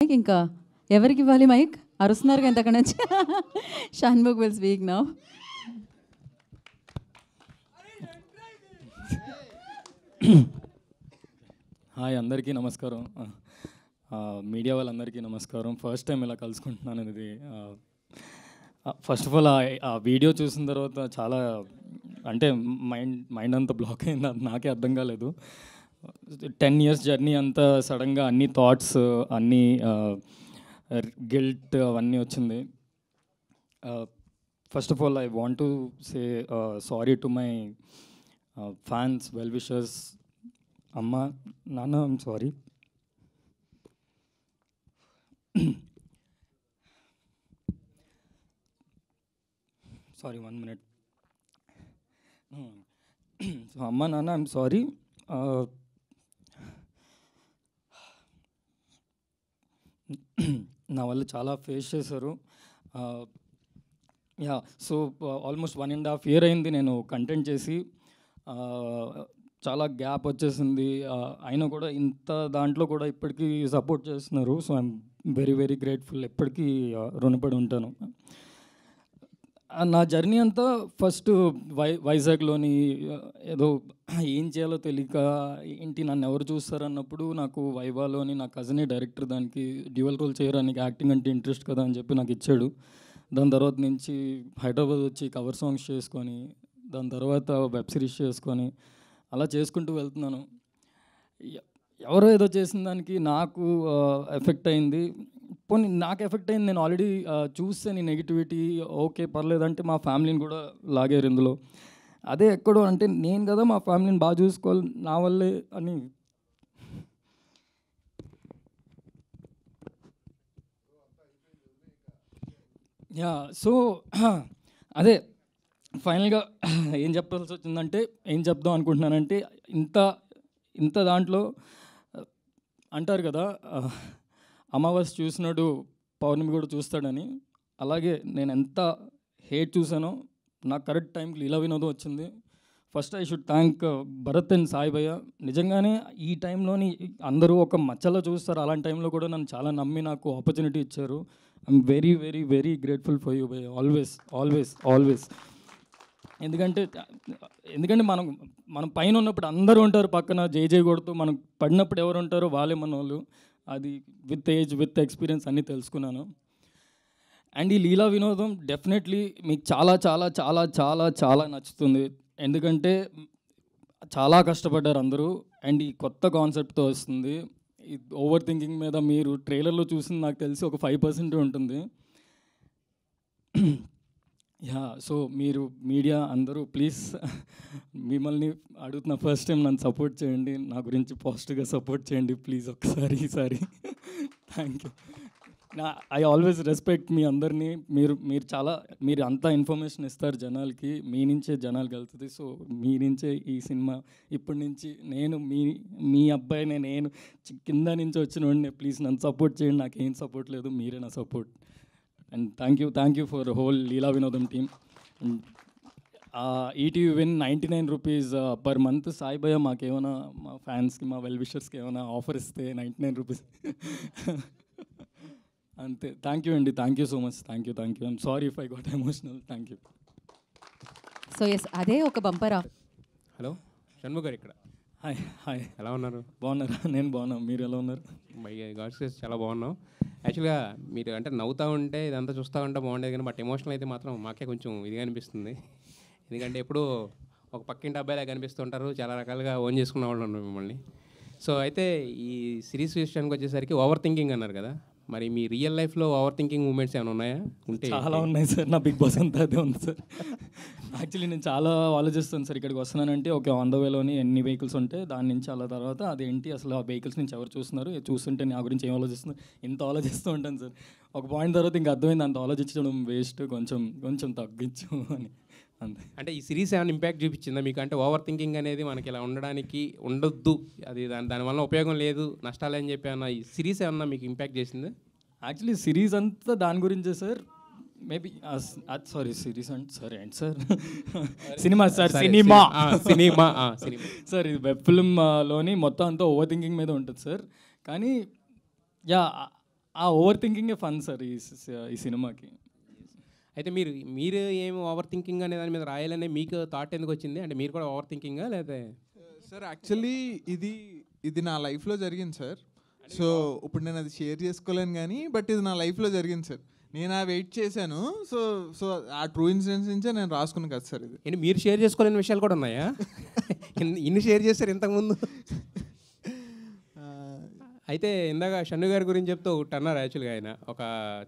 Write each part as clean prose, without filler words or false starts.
Mic ఇంకా ఎవరికి ఇవ్వాలి మైక్? అరుస్తున్నారు కదా అక్కడ నుంచి. షాన్ముఖ్ విల్ స్పీక్ నౌ. హాయ్, అందరికీ నమస్కారం. మీడియా వాళ్ళందరికీ నమస్కారం. ఫస్ట్ టైం ఇలా కలుసుకుంటున్నాను. ఇది ఫస్ట్ ఆఫ్ ఆల్ ఆ వీడియో చూసిన తర్వాత చాలా అంటే మైండ్ అంతా బ్లాక్ అయింది. అది నాకే అర్థం కాలేదు. 10 years జర్నీ అంతా సడన్గా అన్ని థాట్స్, అన్ని గిల్ట్ అవన్నీ వచ్చింది. First of all I want to say sorry to my fans, well wishers. అమ్మ, నాన్న, I'm sorry. Sorry, 1 minute. So అమ్మ, నాన్న, ఐమ్ సారీ. నా వల్ల చాలా ఫేస్ చేశారు. యా, సో ఆల్మోస్ట్ 1.5 year అయింది నేను కంటెంట్ చేసి. చాలా గ్యాప్ వచ్చేసింది. అయినా కూడా ఇంత దాంట్లో కూడా ఇప్పటికీ సపోర్ట్ చేస్తున్నారు. So I'm very very grateful. ఎప్పటికీ రుణపడి ఉంటాను. నా జర్నీ అంతా ఫస్ట్ వైజాగ్లోని ఏదో ఏం చేయాలో తెలియక, ఏంటి నన్ను ఎవరు చూస్తారన్నప్పుడు నాకు వైవాలోని నా కజినే డైరెక్టర్, దానికి డ్యూయల్ రోల్ చేయడానికి యాక్టింగ్ అంటే ఇంట్రెస్ట్ కదా అని చెప్పి నాకు ఇచ్చాడు. దాని తర్వాత నుంచి హైదరాబాద్ వచ్చి కవర్ సాంగ్స్ చేసుకొని, దాని తర్వాత వెబ్ సిరీస్ చేసుకొని అలా చేసుకుంటూ వెళ్తున్నాను. ఎవరో ఏదో చేసిన దానికి నాకు ఎఫెక్ట్ అయింది. పోనీ నాకు ఎఫెక్ట్ అయింది, నేను ఆల్రెడీ చూస్తే నీ నెగిటివిటీ ఓకే పర్లేదంటే మా ఫ్యామిలీని కూడా లాగారు ఇందులో. అదే ఎక్కడో అంటే నేను కదా మా ఫ్యామిలీని బాగా చూసుకోవాలి నా వల్లే అని. యా, సో అదే ఫైనల్గా ఏం చెప్పాల్సి వచ్చిందంటే, ఏం చెప్దాం అనుకుంటున్నానంటే, ఇంత దాంట్లో అంటారు కదా, అమావాస్య చూసినాడు పౌర్ణమి కూడా చూస్తాడని. అలాగే నేను ఎంత హేట్ చూసానో నాకు కరెక్ట్ టైంకి లీలా వినోదం వచ్చింది. First I should thank Bharat and Sai భయ్య. నిజంగానే ఈ టైంలోని అందరూ ఒక మచ్చలో చూస్తారు, అలాంటి టైంలో కూడా నన్ను చాలా నమ్మి నాకు ఆపర్చునిటీ ఇచ్చారు. I'm very very very grateful for you భయ్య. Always always always. ఎందుకంటే మనం పైన ఉన్నప్పుడు అందరూ ఉంటారు పక్కన జై కొడుతూ, మనం పడినప్పుడు ఎవరు ఉంటారో వాళ్ళే మన వాళ్ళు. అది విత్ ఏజ్, విత్ ఎక్స్పీరియన్స్ అన్నీ తెలుసుకున్నాను. అండ్ ఈ లీలా వినోదం డెఫినెట్లీ మీకు చాలా చాలా చాలా చాలా చాలా నచ్చుతుంది. ఎందుకంటే చాలా కష్టపడ్డారు అందరూ. అండ్ ఈ కొత్త కాన్సెప్ట్తో వస్తుంది. ఈ ఓవర్ థింకింగ్ మీద మీరు ట్రైలర్లో చూసింది నాకు తెలిసి ఒక 5% ఉంటుంది. యా, సో మీరు మీడియా అందరూ ప్లీజ్, మిమ్మల్ని అడుగుతున్న ఫస్ట్ టైం నన్ను సపోర్ట్ చేయండి, నా గురించి పాజిటివ్గా సపోర్ట్ చేయండి ప్లీజ్ ఒక్కసారి, ఈసారి. Thank you. I always respect మీ అందరినీ. మీరు అంతా ఇన్ఫర్మేషన్ ఇస్తారు జనాలకి, మీ నుంచే జనాలకు వెళ్తుంది. సో మీ నుంచే ఈ సినిమా ఇప్పటి నుంచి నేను మీ అబ్బాయినే, నేను కింద నుంచి వచ్చిన వాడిని. ప్లీజ్ నన్ను సపోర్ట్ చేయండి, నాకేం సపోర్ట్ లేదు, మీరే నా support. And thank you for whole Leela Vinodam team. And ETV Win 99 rupees per month. Sai భయ్య మాకేమైనా, మా ఫ్యాన్స్కి, మా వెల్ విషర్స్కి ఏమైనా ఆఫర్ ఇస్తే 99 rupees. అంతే. థ్యాంక్ యూ అండి, thank you so much. Thank you. I'm sorry if I got emotional. Thank you. So yes, అదే ఒక బంపర్. హలో, షణ్ముఖ్ గారు ఇక్కడ. హాయ్ హాయ్, ఎలా ఉన్నారు? బాగున్నారా? నేను బాగున్నాను, మీరు ఎలా ఉన్నారు? మై గాడ్స్ చాలా బాగున్నాం. యాక్చువల్గా మీరు అంటే నవ్వుతూ ఉంటే ఇదంతా చూస్తూ ఉంటే బాగుండేది, కానీ బట్ ఎమోషనల్ అయితే మాత్రం మాకే కొంచెం ఇదిగా అనిపిస్తుంది. ఎందుకంటే ఎప్పుడు ఒక పక్కింటి అబ్బాయిలా కనిపిస్తుంటారు, చాలా రకాలుగా ఓన్ చేసుకున్న వాళ్ళు ఉన్నారు మిమ్మల్ని. సో అయితే ఈ సిరీస్ విషయానికి వచ్చేసరికి ఓవర్ థింకింగ్ అన్నారు కదా, మరి మీ రియల్ లైఫ్లో ఓవర్ థింకింగ్ మూమెంట్స్ ఏమైనా ఉన్నాయా? ఉంటే చాలా ఉన్నాయి సార్. నా బిగ్ బాస్ అంతా అదే ఉంది సార్. యాక్చువల్లీ నేను చాలా ఆలోచిస్తాను సార్. ఇక్కడికి వస్తున్నానంటే ఒక ఆన్ ద వేలోని ఎన్ని వెహికల్స్ ఉంటే దాని నుంచి అలా తర్వాత అదేంటి అసలు ఆ వెహికల్స్ నుంచి ఎవరు చూస్తున్నారు, చూస్తుంటే నా గురించి ఏం ఆలోచిస్తున్నారు, ఇంత ఆలోచిస్తూ ఉంటాను సార్. ఒక పాయింట్ తర్వాత ఇంకా అర్థమైంది అంత ఆలోచించడం వేస్ట్, కొంచెం తగ్గించు అని. అంతే. అంటే ఈ సిరీస్ ఏమైనా ఇంపాక్ట్ చూపించిందా మీకు? అంటే ఓవర్ థింకింగ్ అనేది మనకి ఇలా ఉండడానికి ఉండొద్దు, అది దానివల్ల ఉపయోగం లేదు, నష్టాలు అని చెప్పి ఏమన్నా ఈ సిరీస్ ఏమన్నా మీకు ఇంపాక్ట్ చేసింది? యాక్చువల్లీ సిరీస్ అంతా దాని గురించే సార్. మేబీ సారీ సిరీస్ అంటే సరే అండి sir, cinema sir, cinema sir. ఇది వెబ్ ఫిల్మ్లోని మొత్తం అంతా ఓవర్ థింకింగ్ మీద ఉంటుంది సార్. కానీ యా, ఆ ఓవర్ థింకింగే ఫన్ సార్ ఈ సినిమాకి. అయితే మీరు ఏం ఓవర్ థింకింగ్ అనే దాని మీద రాయాలనే మీకు థాట్ ఎందుకు వచ్చింది? అంటే మీరు కూడా ఓవర్ థింకింగా లేదా? సార్ యాక్చువల్లీ ఇది నా లైఫ్లో జరిగింది సార్. సో ఇప్పుడు నేను అది షేర్ చేసుకోలేను కానీ బట్ ఇది నా లైఫ్లో జరిగింది సార్. నేను ఆ వెయిట్ చేశాను. సో సో ఆ ట్రూ ఇన్సిడెంట్స్ నుంచే నేను రాసుకున్నాను కదా సార్ ఇది. ఏంటి మీరు షేర్ చేసుకోలేని విషయాలు కూడా ఉన్నాయా? ఇన్ని షేర్ చేశారు ఇంతకుముందు. అయితే ఇందాక షన్ను గారి గురించి చెప్తూ ఒకటి అన్నారు. యాక్చువల్గా ఆయన ఒక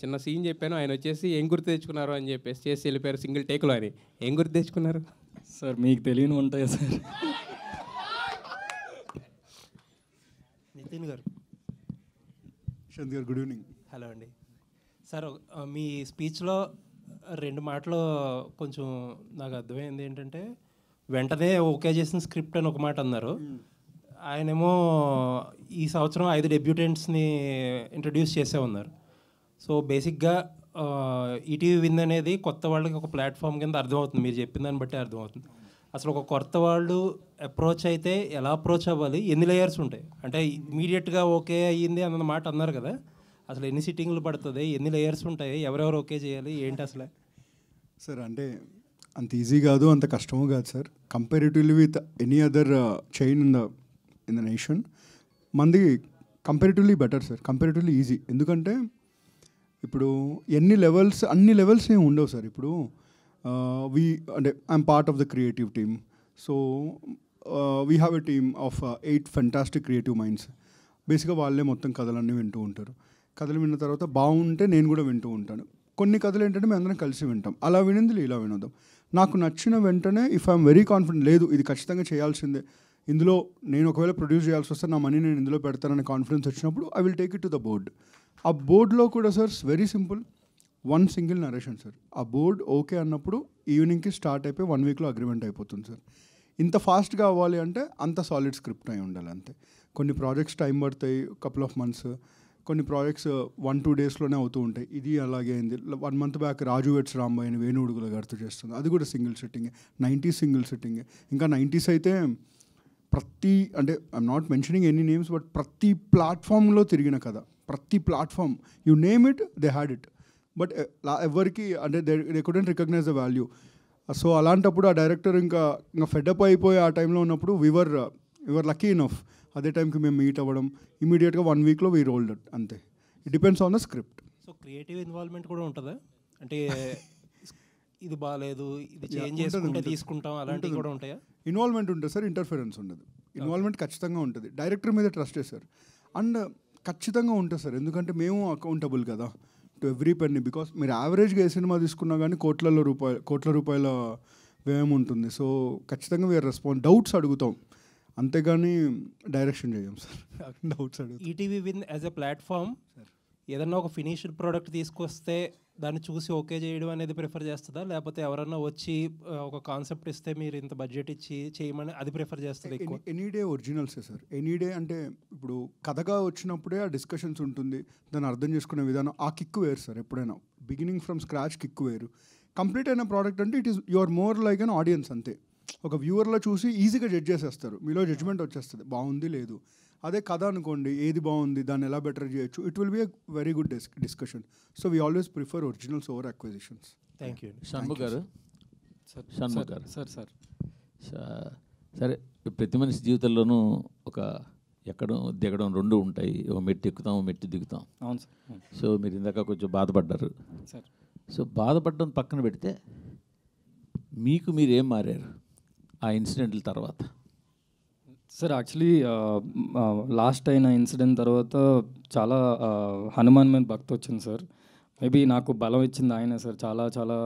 చిన్న సీన్ చెప్పాను, ఆయన వచ్చేసి ఏం గుర్తు తెచ్చుకున్నారు అని చెప్పేసి చేసి వెళ్ళిపోయారు సింగిల్ టేక్లో అని. ఏం గుర్తు తెచ్చుకున్నారు సార్? మీకు తెలియని ఉంటాయా సార్? నితిన్ గారు. శాంతి గారు గుడ్ ఈవినింగ్. హలో అండి సార్. మీ స్పీచ్లో 2 మాటలు కొంచెం నాకు అర్థమైంది. ఏంటంటే వెంటనే ఓకే చేసిన స్క్రిప్ట్ అని ఒక మాట అన్నారు. ఆయనేమో ఈ సంవత్సరం 5 డెబ్యూటెంట్స్ని ఇంట్రడ్యూస్ చేసే ఉన్నారు. సో బేసిక్గా ఈటీవీ విన్ అనేది కొత్త వాళ్ళకి ఒక ప్లాట్ఫామ్ కింద అర్థమవుతుంది. మీరు చెప్పిన దాన్ని బట్టి అర్థమవుతుంది. అసలు ఒక కొత్త వాళ్ళు అప్రోచ్ అయితే ఎలా అప్రోచ్ అవ్వాలి, ఎన్ని లేయర్స్ ఉంటాయి, అంటే ఇమీడియట్గా ఓకే అయ్యింది అన్న మాట అన్నారు కదా, అసలు ఎన్ని సిట్టింగ్లు పడుతుంది, ఎన్ని లేయర్స్ ఉంటాయి, ఎవరెవరు ఓకే చేయాలి, ఏంటి అసలు? సార్ అంటే అంత ఈజీ కాదు, అంత కష్టము కాదు sir. Comparatively with any other chain in the nation మంది comparatively better sir, comparatively easy. ఎందుకంటే ఇప్పుడు అన్ని లెవెల్స్ ఏమి ఉండవు సార్. ఇప్పుడు అంటే I'm part of the creative team. So we have a team of 8 fantastic creative minds. బేసిక్గా వాళ్ళే మొత్తం కథలన్నీ వింటూ ఉంటారు. కథలు విన్న తర్వాత బాగుంటే నేను కూడా వింటూ ఉంటాను. కొన్ని కథలు ఏంటంటే మేము అందరం కలిసి వింటాం. అలా వినింది ఇలా వినోదాం. నాకు నచ్చిన వెంటనే ఇఫ్ ఐఎమ్ వెరీ కాన్ఫిడెంట్, లేదు ఇది ఖచ్చితంగా చేయాల్సిందే, ఇందులో నేను ఒకవేళ ప్రొడ్యూస్ చేయాల్సి వస్తే నా మనీ నేను ఇందులో పెడతానని కాన్ఫిడెన్స్ వచ్చినప్పుడు I will take it to the board. ఆ బోర్డ్లో కూడా sir very simple, 1 single narration sir. ఆ బోర్డ్ ఓకే అన్నప్పుడు ఈవినింగ్కి స్టార్ట్ అయిపోయి 1 వీక్లో అగ్రిమెంట్ అయిపోతుంది సార్. ఇంత ఫాస్ట్గా అవ్వాలి అంటే అంత సాలిడ్ స్క్రిప్ట్ అయి ఉండాలి అంతే. కొన్ని ప్రాజెక్ట్స్ టైం పడతాయి, కపుల్ ఆఫ్ మంత్స్. కొన్ని ప్రాజెక్ట్స్ 1-2 డేస్లోనే అవుతూ ఉంటాయి. ఇది అలాగే అయింది. 1 మంత్ బ్యాక్ రాజు వెట్స్ రాంబాయ్ అని వేణుడుగుల గారితో చేస్తుంది. అది కూడా సింగిల్ సిట్టింగే. 90s single సిట్టింగే. ఇంకా 90s అయితే అంటే I'm not mentioning any names, but ప్రతి ప్లాట్ఫామ్లో తిరిగిన కదా, ప్రతి platform you name it they had it. But ఎవరికి అంటే they couldn't recognise the value. So అలాంటప్పుడు ఆ డైరెక్టర్ ఇంకా ఫెడప్ అయిపోయి ఆ టైంలో ఉన్నప్పుడు వివర్ లక్కీ ఇనఫ్. అదే టైంకి మేము మీట్ అవ్వడం, ఇమీడియట్గా 1 వీక్లో వీ రోల్డ్ ఇట్ అంతే. It depends on the script. So creative involvement కూడా ఉంటుందా? అంటే ఇది బాగాలేదు, ఇది చేంజ్ చేసుకుంటే తీసుకుంటాం, అలాంటివి కూడా ఉంటాయా? ఇన్వాల్వ్మెంట్ ఉంటుంది సార్, ఇంటర్ఫరెన్స్ ఉండదు. ఇన్వాల్వ్మెంట్ ఖచ్చితంగా ఉంటుంది. డైరెక్టర్ మీద ట్రస్ట్ చేశారు అండ్ ఖచ్చితంగా ఉంటుంది సార్. ఎందుకంటే మేము అకౌంటబుల్ కదా టు ఎవ్రీ పెన్నీ. బికాస్ మీరు యావరేజ్గా ఏ సినిమా తీసుకున్నా కానీ కోట్ల రూపాయల వ్యయం ఉంటుంది. సో ఖచ్చితంగా వీఆర్ డౌట్స్ అడుగుతాం, అంతేగాని డైరెక్షన్ చేయం సార్. డౌట్స్ అడుగుతాం. ETV win as a platform ఏదన్నా ఒక ఫినిష్డ్ ప్రోడక్ట్ తీసుకొస్తే దాన్ని చూసి ఓకే చేయడం అనేది ప్రిఫర్ చేస్తుందా, లేకపోతే ఎవరన్నా వచ్చి ఒక కాన్సెప్ట్ ఇస్తే మీరు ఇంత బడ్జెట్ ఇచ్చి చేయమని అది ప్రిఫర్ చేస్తుంది ఎక్కువ? ఎనీ డే ఒరిజినల్సే సార్. ఎనీ డే అంటే ఇప్పుడు కథగా వచ్చినప్పుడే ఆ డిస్కషన్స్ ఉంటుంది, దాన్ని అర్థం చేసుకునే విధానం, ఆ కిక్ వేరు సార్. ఎప్పుడైనా బిగినింగ్ ఫ్రమ్ స్క్రాచ్ కిక్ వేరు. కంప్లీట్ అయిన ప్రోడక్ట్ అంటే it is you are more like an audience అంతే. ఒక వ్యూవర్లో చూసి ఈజీగా జడ్జ్ చేసేస్తారు, మీలో జడ్జ్మెంట్ వచ్చేస్తుంది బాగుంది లేదు. అదే కథ అనుకోండి, ఏది బాగుంది, దాన్ని ఎలా బెటర్ చేయొచ్చు, it will be a very good discussion. So we always prefer originals over acquisitions. Thank you. Shanmukh గారు. సార్ సరే, ప్రతి మనిషి జీవితంలోనూ ఒక ఎక్కడం దిగడం 2 ఉంటాయి. ఒక మెట్టు ఎక్కుతాం, మెట్టు దిగుతాం. అవును సార్. సో మీరు ఇందాక కొంచెం బాధపడ్డారు సార్. సో బాధపడడం పక్కన పెడితే మీకు మీరేం మారారు ఆ ఇన్సిడెంట్ల తర్వాత? సార్ యాక్చువల్లీ లాస్ట్ అయిన ఇన్సిడెంట్ తర్వాత చాలా హనుమాన్ మీద భక్తి వచ్చింది సార్. మేబీ నాకు బలం ఇచ్చింది ఆయన సార్. చాలా చాలా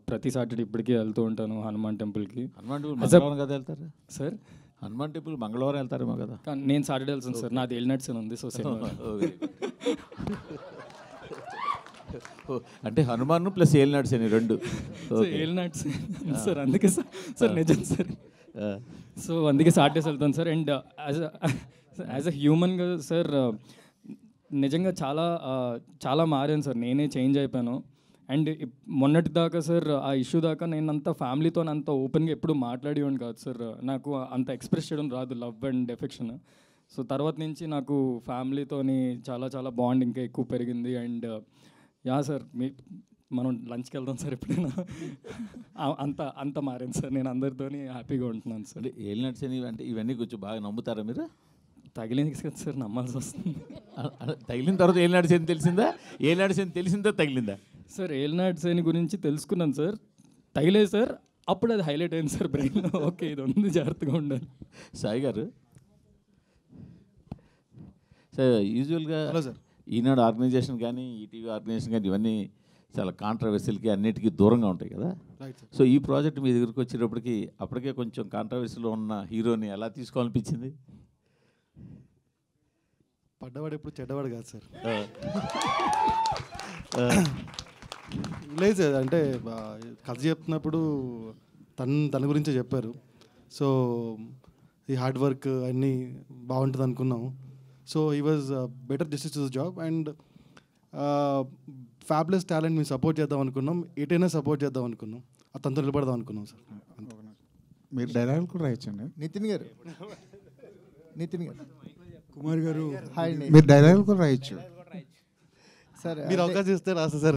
ప్రతి సాటర్డే ఇప్పటికీ వెళ్తూ ఉంటాను హనుమాన్ టెంపుల్కి. హనుమాన్ టెంపుల్ మంగళవారం కదా వెళ్తారు సార్? హనుమాన్ టెంపుల్ మంగళవారం వెళ్తారేమో కదా. కానీ నేను సాటర్డే వెళ్తాను సార్, నాది ఎల్నట్స్ అని ఉంది. సో అంటే హనుమాన్ ప్లస్ ఏలినాడ్స్ అని 2 ఏలినాడ్స్ సార్. అందుకే సార్ నిజం సార్. సో అందుకే సాటర్డేస్ వెళ్తాను సార్. అండ్ యాజ్ అ హ్యూమన్గా సార్ నిజంగా చాలా మారాను సార్. నేనే చేంజ్ అయిపోయాను. అండ్ మొన్నటి దాకా సార్ ఆ ఇష్యూ దాకా నేను అంత ఫ్యామిలీతో అంత ఓపెన్గా ఎప్పుడు మాట్లాడేవాడిని కాదు సార్. నాకు అంత ఎక్స్ప్రెస్ చేయడం రాదు, లవ్ అండ్ ఎఫెక్షన్. సో తర్వాత నుంచి నాకు ఫ్యామిలీతోని చాలా చాలా బాండ్ ఇంకా ఎక్కువ పెరిగింది. అండ్ యా సార్, మనం లంచ్కి వెళ్దాం సార్ ఎప్పుడైనా. అంత మారింది సార్, నేను అందరితోని హ్యాపీగా ఉంటున్నాను సార్. అంటే ఏలినాటి శని అంటే ఇవన్నీ కొంచెం బాగా నమ్ముతారా మీరు? తగిలింది కదా సార్, నమ్మాల్సి వస్తుంది. తగిలిన తర్వాత ఏలినాటి శని తెలిసిందా? ఏలినాటి శని తెలిసిందా తగిలిందా? సార్ ఏలినాటి శని గురించి తెలుసుకున్నాను సార్, తగిలేదు సార్, అప్పుడు అది హైలైట్ అయింది సార్ బ్రెయిన్లో. ఓకే, ఇది ఉంది, జాగ్రత్తగా ఉండాలి. సాయి గారు సార్, యూజువల్గా సార్ ఈనాడు ఆర్గనైజేషన్ కానీ ఈటీవీ ఆర్గనైజేషన్ కానీ ఇవన్నీ చాలా కాంట్రవర్సీలకి అన్నిటికీ దూరంగా ఉంటాయి కదా. సో ఈ ప్రాజెక్ట్ మీ దగ్గరికి వచ్చేటప్పటికి అప్పటికే కొంచెం కాంట్రవర్సీలో ఉన్న హీరోని ఎలా తీసుకోవాలనిపించింది? పడ్డవాడు ఎప్పుడు చెడ్డవాడు కాదు సార్. లేదు సార్, అంటే కథ చెప్తున్నప్పుడు తన గురించే చెప్పారు. సో ఈ హార్డ్ వర్క్ అన్నీ బాగుంటుంది అనుకున్నాం. సో ఈ was better justice to the job and fables talent మేము సపోర్ట్ చేద్దాం అనుకున్నాం. ఎటైనా సపోర్ట్ చేద్దాం అనుకున్నాం, అతనితో నిలబడదాం అనుకున్నాం సార్. మీరు డైలాగులు కూడా రాయొచ్చండి. నితిన్ గారు కుమార్ గారు హాయ్. మీరు డైలాగులు కూడా రాయొచ్చు సార్ మీరు అవకాశం ఇస్తే రాస్తా సార్.